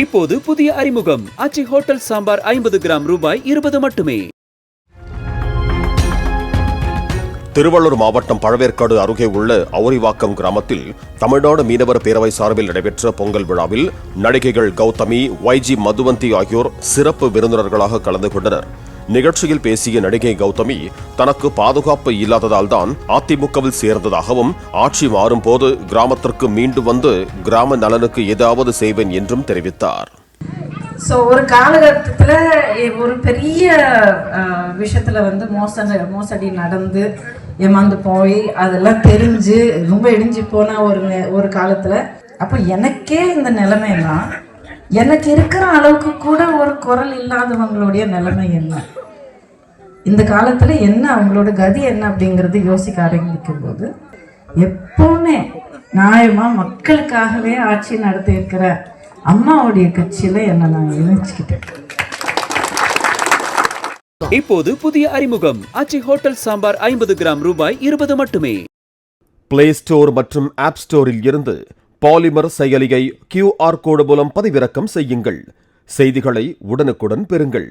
இப்போது புதிய அறிமுகம் ஆச்சி ஹோட்டல் சாம்பார் 50 கிராம் ரூபாய் 20 மட்டுமே. திருவள்ளூர் மாவட்டம் பழவேற்காடு அருகே உள்ள அவுரிவாக்கம் கிராமத்தில் தமிழ்நாடு மீனவர் பேரவை சார்பில் நடைபெற்ற பொங்கல் விழாவில் நடிகைகள் கௌதமி, YG மதுவந்தி ஆகியோர் சிறப்பு விருந்தினர்களாக கலந்து கொண்டனர். நிகழ்ச்சியில் பேசிய நடிகை கௌதமி, தனக்கு பாதுகாப்பு இல்லாததால் தான் அதிமுகவில் சேர்ந்ததாகவும், ஆட்சி மாறும் போது கிராமத்திற்கு மீண்டு வந்து கிராம நலனுக்கு ஏதாவது செய்வேன் என்றும் தெரிவித்தார். ஒரு காலகட்டத்தில் ஒரு பெரிய விஷயத்துல மோசடி நடந்து ஏமாந்து போய் அதெல்லாம் தெரிஞ்சு ரொம்ப இடிஞ்சு போன ஒரு காலத்துல அப்போ எனக்கே இந்த நிலைமைன்னா எனக்கு இருக்கிற அளவுக்கு கூட ஒரு குரல் இல்லாதவங்களுடைய நிலைமை என்ன, இந்த காலத்துல என்ன அவங்களோட கதி என்ன அப்படிங்கறது யோசிக்க ஆரம்பிக்கும் போது எப்பவுமே நியாயமா மக்களுக்காகவே ஆட்சி நடத்தி இருக்கிற அம்மாவுடைய கட்சியில என்ன நான் இணைச்சுக்கிட்டேன். இப்போது புதிய அறிமுகம் ஆச்சி ஹோட்டல் சாம்பார் 50 கிராம் ரூபாய் 20 மட்டுமே. பிளே ஸ்டோர் மற்றும் ஆப் ஸ்டோரில் இருந்து பாலிமர் செயலியை QR கோடு மூலம் பதிவிறக்கம் செய்யுங்கள். செய்திகளை உடனுக்குடன் பெறுங்கள்.